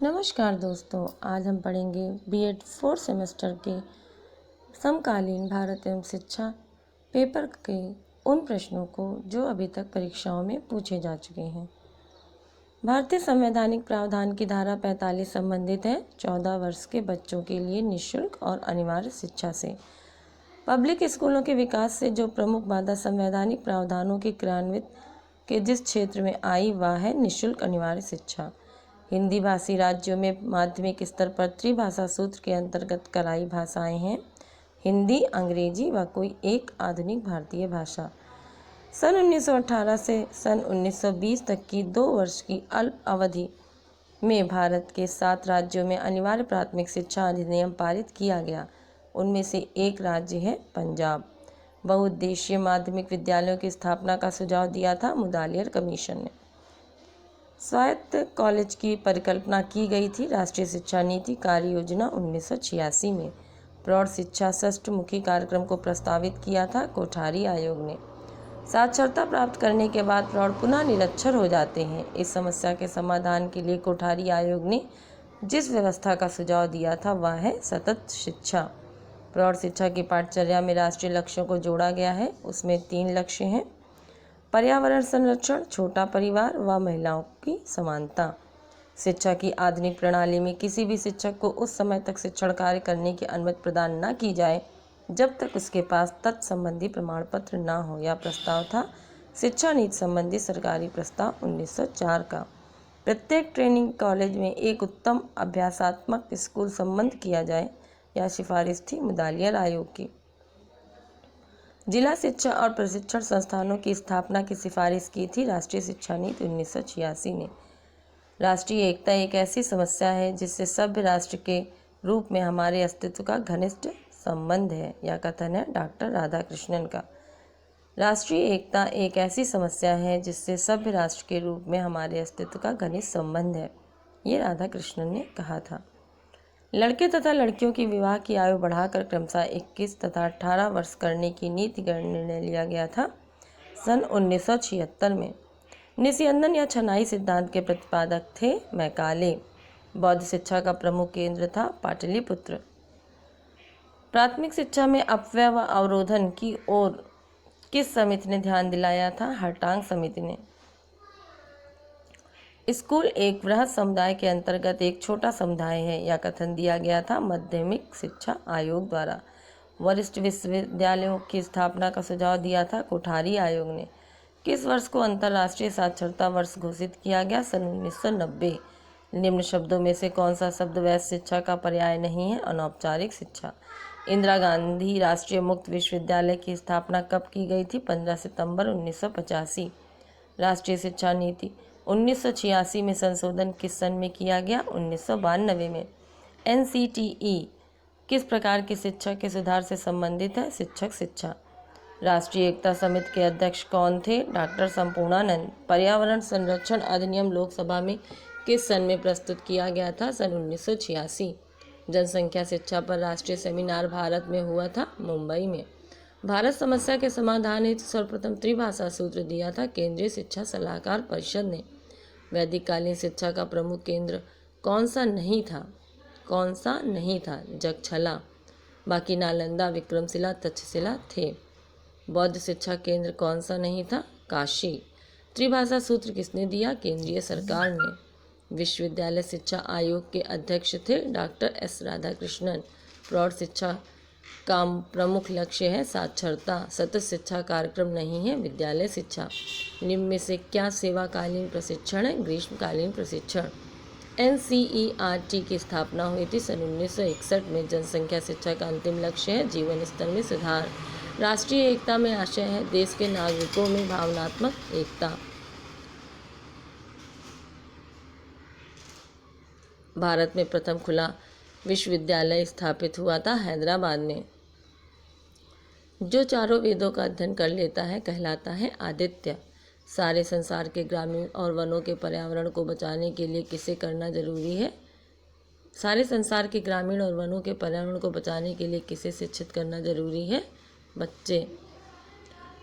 नमस्कार दोस्तों, आज हम पढ़ेंगे बीएड 4 सेमेस्टर के समकालीन भारत एवं शिक्षा पेपर के उन प्रश्नों को जो अभी तक परीक्षाओं में पूछे जा चुके हैं। भारतीय संवैधानिक प्रावधान की धारा 45 संबंधित है 14 वर्ष के बच्चों के लिए निःशुल्क और अनिवार्य शिक्षा से। पब्लिक स्कूलों के विकास से जो प्रमुख बाधा संवैधानिक प्रावधानों के क्रियान्वित के जिस क्षेत्र में आई वह है निःशुल्क अनिवार्य शिक्षा। हिंदी भाषी राज्यों में माध्यमिक स्तर पर त्रिभाषा सूत्र के अंतर्गत कराई भाषाएं हैं हिंदी, अंग्रेजी व कोई एक आधुनिक भारतीय भाषा। सन 1918 से सन 1920 तक की 2 वर्ष की अल्प अवधि में भारत के 7 राज्यों में अनिवार्य प्राथमिक शिक्षा अधिनियम पारित किया गया। उनमें से एक राज्य है पंजाब। बहुउद्देशीय माध्यमिक विद्यालयों की स्थापना का सुझाव दिया था मुदालियर कमीशन ने। स्वायत्त कॉलेज की परिकल्पना की गई थी राष्ट्रीय शिक्षा नीति कार्य योजना 1986 में। प्रौढ़ शिक्षा षष्ठमुखी कार्यक्रम को प्रस्तावित किया था कोठारी आयोग ने। साक्षरता प्राप्त करने के बाद प्रौढ़ पुनः निरक्षर हो जाते हैं। इस समस्या के समाधान के लिए कोठारी आयोग ने जिस व्यवस्था का सुझाव दिया था वह है सतत शिक्षा। प्रौढ़ शिक्षा की पाठचर्या में राष्ट्रीय लक्ष्यों को जोड़ा गया है। उसमें 3 लक्ष्य हैं: पर्यावरण संरक्षण, छोटा परिवार व महिलाओं की समानता। शिक्षा की आधुनिक प्रणाली में किसी भी शिक्षक को उस समय तक शिक्षण कार्य करने की अनुमति प्रदान न की जाए जब तक उसके पास तत्संबंधी प्रमाण पत्र न हो। यह प्रस्ताव था शिक्षा नीति संबंधी सरकारी प्रस्ताव 1904 का। प्रत्येक ट्रेनिंग कॉलेज में एक उत्तम अभ्यासात्मक स्कूल संबद्ध किया जाए, यह सिफारिश थी मुदालियर आयोग की। जिला शिक्षा और प्रशिक्षण संस्थानों की स्थापना की सिफारिश की थी राष्ट्रीय शिक्षा नीति 1986 ने। राष्ट्रीय एकता एक ऐसी समस्या है जिससे सभ्य राष्ट्र के रूप में हमारे अस्तित्व का घनिष्ठ संबंध है, यह कथन है डॉक्टर राधाकृष्णन का। राष्ट्रीय एकता एक ऐसी समस्या है जिससे सभ्य राष्ट्र के रूप में हमारे अस्तित्व का घनिष्ठ संबंध है, ये राधाकृष्णन ने कहा था। लड़के तथा लड़कियों की विवाह की आयु बढ़ाकर क्रमशः 21 तथा 18 वर्ष करने की नीतिगत निर्णय लिया गया था सन 1976 में। निस्यंदन या छनाई सिद्धांत के प्रतिपादक थे मैकाले। बौद्ध शिक्षा का प्रमुख केंद्र था पाटलिपुत्र। प्राथमिक शिक्षा में अपव्यय व अवरोधन की ओर किस समिति ने ध्यान दिलाया था? हरटांग समिति ने। स्कूल एक बृहद समुदाय के अंतर्गत एक छोटा समुदाय है, यह कथन दिया गया था माध्यमिक शिक्षा आयोग द्वारा। वरिष्ठ विश्वविद्यालयों की स्थापना का सुझाव दिया था कोठारी आयोग ने। किस वर्ष को अंतर्राष्ट्रीय साक्षरता वर्ष घोषित किया गया? सन 1990। निम्न शब्दों में से कौन सा शब्द वैध शिक्षा का पर्याय नहीं है? अनौपचारिक शिक्षा। इंदिरा गांधी राष्ट्रीय मुक्त विश्वविद्यालय की स्थापना कब की गई थी? 15 सितंबर 1985। राष्ट्रीय शिक्षा नीति 1986 में संशोधन किस सन में किया गया? 1992 में। NCTE किस प्रकार की शिक्षा के सुधार से संबंधित है? शिक्षक शिक्षा। राष्ट्रीय एकता समिति के अध्यक्ष कौन थे? डॉक्टर संपूर्णानंद। पर्यावरण संरक्षण अधिनियम लोकसभा में किस सन में प्रस्तुत किया गया था? सन 1986। जनसंख्या शिक्षा पर राष्ट्रीय सेमिनार भारत में हुआ था मुंबई में। भारत समस्या के समाधान हेतु सर्वप्रथम त्रिभाषा सूत्र दिया था केंद्रीय शिक्षा सलाहकार परिषद ने। वैदिक कालीन शिक्षा का प्रमुख केंद्र कौन सा नहीं था? कौन सा नहीं था? जगछला। बाकी नालंदा, विक्रमशिला, तक्षशिला थे। बौद्ध शिक्षा केंद्र कौन सा नहीं था? काशी। त्रिभाषा सूत्र किसने दिया? केंद्रीय सरकार ने। विश्वविद्यालय शिक्षा आयोग के अध्यक्ष थे डॉक्टर S राधाकृष्णन। प्रौढ़ शिक्षा का प्रमुख लक्ष्य है साक्षरता। सतत शिक्षा कार्यक्रम नहीं है विद्यालय शिक्षा। निम्न में से क्या सेवाकालीन प्रशिक्षण है? ग्रीष्मकालीन प्रशिक्षण। NCERT की स्थापना हुई थी सन 1961 में। जनसंख्या शिक्षा का अंतिम लक्ष्य है जीवन स्तर में सुधार। राष्ट्रीय एकता में आशय है देश के नागरिकों में भावनात्मक एकता। भारत में प्रथम खुला विश्वविद्यालय स्थापित हुआ था हैदराबाद में। जो चारों वेदों का अध्ययन कर लेता है कहलाता है आदित्य। सारे संसार के ग्रामीण और वनों के पर्यावरण को बचाने के लिए किसे करना जरूरी है? सारे संसार के ग्रामीण और वनों के पर्यावरण को बचाने के लिए किसे शिक्षित करना जरूरी है? बच्चे।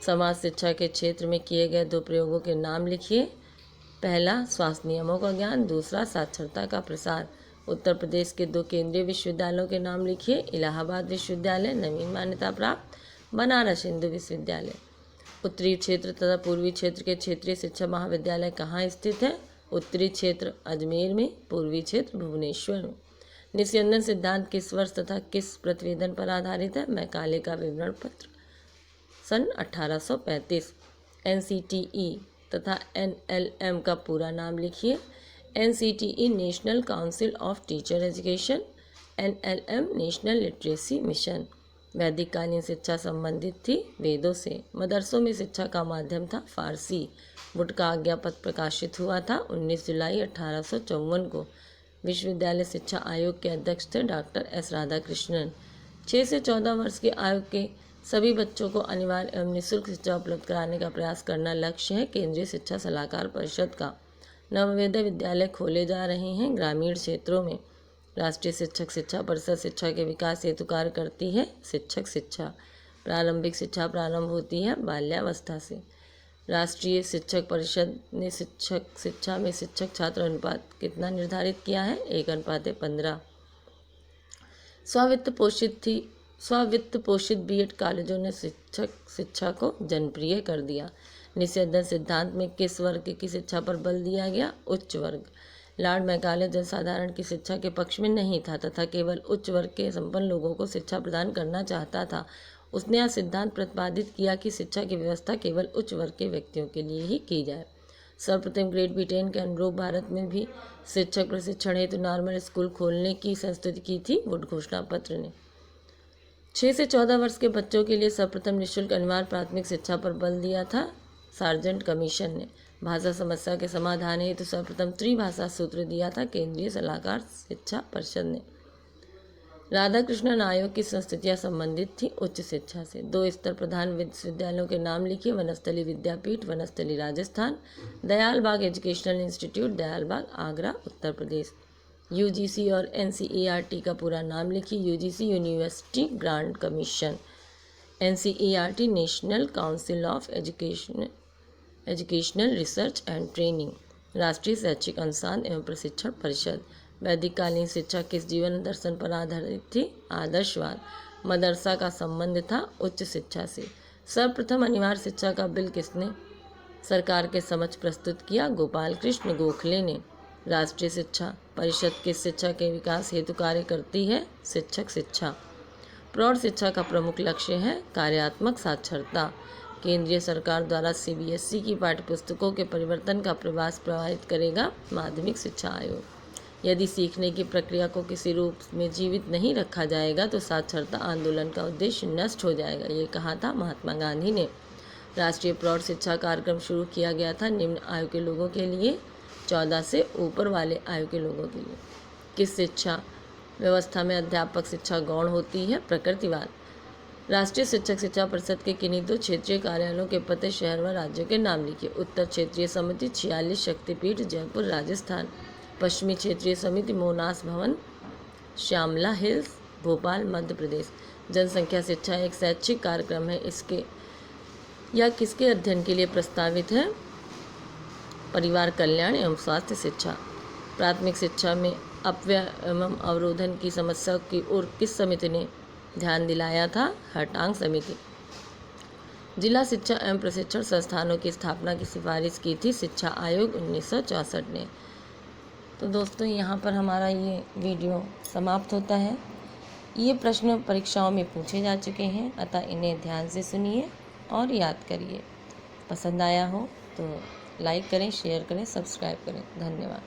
समाज शिक्षा के क्षेत्र में किए गए 2 प्रयोगों के नाम लिखिए। पहला, स्वास्थ्य नियमों का ज्ञान। दूसरा, साक्षरता का प्रसार। उत्तर प्रदेश के 2 केंद्रीय विश्वविद्यालयों के नाम लिखिए। इलाहाबाद विश्वविद्यालय नवीन मान्यता प्राप्त, बनारस हिंदू विश्वविद्यालय। उत्तरी क्षेत्र तथा पूर्वी क्षेत्र के क्षेत्रीय शिक्षा महाविद्यालय कहाँ स्थित है? उत्तरी क्षेत्र अजमेर में, पूर्वी क्षेत्र भुवनेश्वर में। निस्यंदन सिद्धांत किस वर्ष तथा किस प्रतिवेदन पर आधारित है? मैकाले का विवरण पत्र सन 1835। NCTE तथा NLM का पूरा नाम लिखिए। NCTE national council of teacher education, NLM national literacy mission. वैदिक कालीन शिक्षा संबंधित थी वेदों से। मदरसों में शिक्षा का माध्यम था फारसी। वुड का आज्ञापत्र प्रकाशित हुआ था 19 जुलाई 1854 को। विश्वविद्यालय शिक्षा आयोग के अध्यक्ष थे डॉक्टर S राधाकृष्णन। 6 से 14 वर्ष की आयु के सभी बच्चों को अनिवार्य एवं निःशुल्क शिक्षा उपलब्ध कराने का प्रयास करना लक्ष्य है केंद्रीय शिक्षा सलाहकार परिषद का। नवोदय विद्यालय खोले जा रहे हैं ग्रामीण क्षेत्रों में। राष्ट्रीय शिक्षक शिक्षा परिषद शिक्षा के विकास हेतु कार्य करती है। शिक्षक शिक्षा प्रारंभिक शिक्षा प्रारंभ होती है बाल्यावस्था से। राष्ट्रीय शिक्षक परिषद ने शिक्षक शिक्षा में शिक्षक छात्र अनुपात कितना निर्धारित किया है? 1:15। स्वावित्त पोषित B.Ed कॉलेजों ने शिक्षक शिक्षा को जनप्रिय कर दिया। निस्यंदन सिद्धांत में किस वर्ग की शिक्षा पर बल दिया गया? उच्च वर्ग। लॉर्ड मैकाले जनसाधारण की शिक्षा के पक्ष में नहीं था तथा केवल उच्च वर्ग के संपन्न लोगों को शिक्षा प्रदान करना चाहता था। उसने यह सिद्धांत प्रतिपादित किया कि शिक्षा की व्यवस्था केवल उच्च वर्ग के व्यक्तियों के लिए ही की जाए। सर्वप्रथम ग्रेट ब्रिटेन के अनुरूप भारत में भी शिक्षक प्रशिक्षण हेतु नॉर्मल स्कूल खोलने की संस्तुति की थी वुड घोषणा पत्र ने। 6 से 14 वर्ष के बच्चों के लिए सर्वप्रथम निःशुल्क अनिवार्य प्राथमिक शिक्षा पर बल दिया था सार्जेंट कमीशन ने। भाषा समस्या के समाधान हेतु सर्वप्रथम त्रिभाषा सूत्र दिया था केंद्रीय सलाहकार शिक्षा परिषद ने। राधाकृष्णन आयोग की संस्तुतियाँ संबंधित थी उच्च शिक्षा से। 2 स्तर प्रधान विश्वविद्यालयों के नाम लिखिए। वनस्थली विद्यापीठ वनस्थली राजस्थान, दयाल बाग educational institute Dayalbagh Agra Uttar Pradesh. UGC और NCERT का पूरा नाम लिखिए। UGC university grant commission, NCERT national council of educational research and training. राष्ट्रीय शैक्षिक अनुसंधान एवं प्रशिक्षण परिषद। वैदिक कालीन शिक्षा किस जीवन दर्शन पर आधारित थी? आदर्शवाद। मदरसा का संबंध था उच्च शिक्षा से। सर्वप्रथम अनिवार्य शिक्षा का बिल किसने सरकार के समक्ष प्रस्तुत किया? गोपाल कृष्ण गोखले ने। राष्ट्रीय शिक्षा परिषद किस शिक्षा के विकास हेतु कार्य करती है? शिक्षक शिक्षा। प्रौढ़ शिक्षा का प्रमुख लक्ष्य है कार्यात्मक साक्षरता। केंद्रीय सरकार द्वारा CBSE की पाठ्यपुस्तकों के परिवर्तन का प्रयास प्रभावित करेगा माध्यमिक शिक्षा आयोग। यदि सीखने की प्रक्रिया को किसी रूप में जीवित नहीं रखा जाएगा तो साक्षरता आंदोलन का उद्देश्य नष्ट हो जाएगा, ये कहा था महात्मा गांधी ने। राष्ट्रीय प्रौढ़ शिक्षा कार्यक्रम शुरू किया गया था निम्न आयु के लोगों के लिए, 14 से ऊपर वाले आयु के लोगों के लिए। किस शिक्षा व्यवस्था में अध्यापक शिक्षा गौण होती है? प्रकृतिवाद। राष्ट्रीय शिक्षक शिक्षा परिषद के किन्हीं 2 क्षेत्रीय कार्यालयों के पते शहर व राज्यों के नाम लिखिए। उत्तर क्षेत्रीय समिति 46 शक्तिपीठ जयपुर राजस्थान। पश्चिमी क्षेत्रीय समिति मोनास भवन श्यामला हिल्स भोपाल मध्य प्रदेश। जनसंख्या शिक्षा एक शैक्षिक कार्यक्रम है, इसके या किसके अध्ययन के लिए प्रस्तावित है? परिवार कल्याण एवं स्वास्थ्य शिक्षा। प्राथमिक शिक्षा में अपव्यय एवं अवरोधन की समस्या की ओर किस समिति ने ध्यान दिलाया था? हटांग समिति। जिला शिक्षा एवं प्रशिक्षण संस्थानों की स्थापना की सिफारिश की थी शिक्षा आयोग 1964 ने। तो दोस्तों यहाँ पर हमारा ये वीडियो समाप्त होता है। ये प्रश्न परीक्षाओं में पूछे जा चुके हैं, अतः इन्हें ध्यान से सुनिए और याद करिए। पसंद आया हो तो लाइक करें, शेयर करें, सब्सक्राइब करें। धन्यवाद।